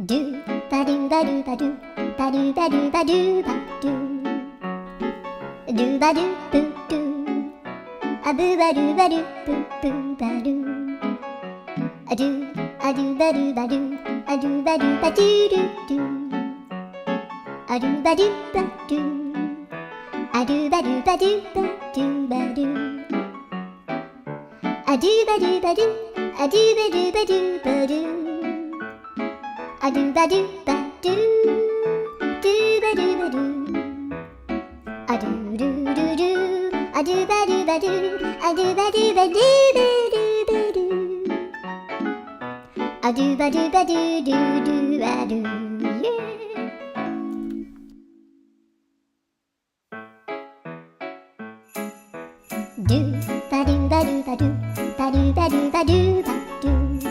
do ba do ba do ba do ba do ba do ba do ba do ba do boo do a boo ba do ba do boo boo ba do a do ba do ba do a do ba do ba do do do a do ba do ba do a do ba do ba do ba do ba do a do ba do ba do a do ba do ba do ba do a do ba do ba do do ba do ba do a do do do do a do ba do ba do a do ba do ba do ba do ba do a do ba do ba do do do ba do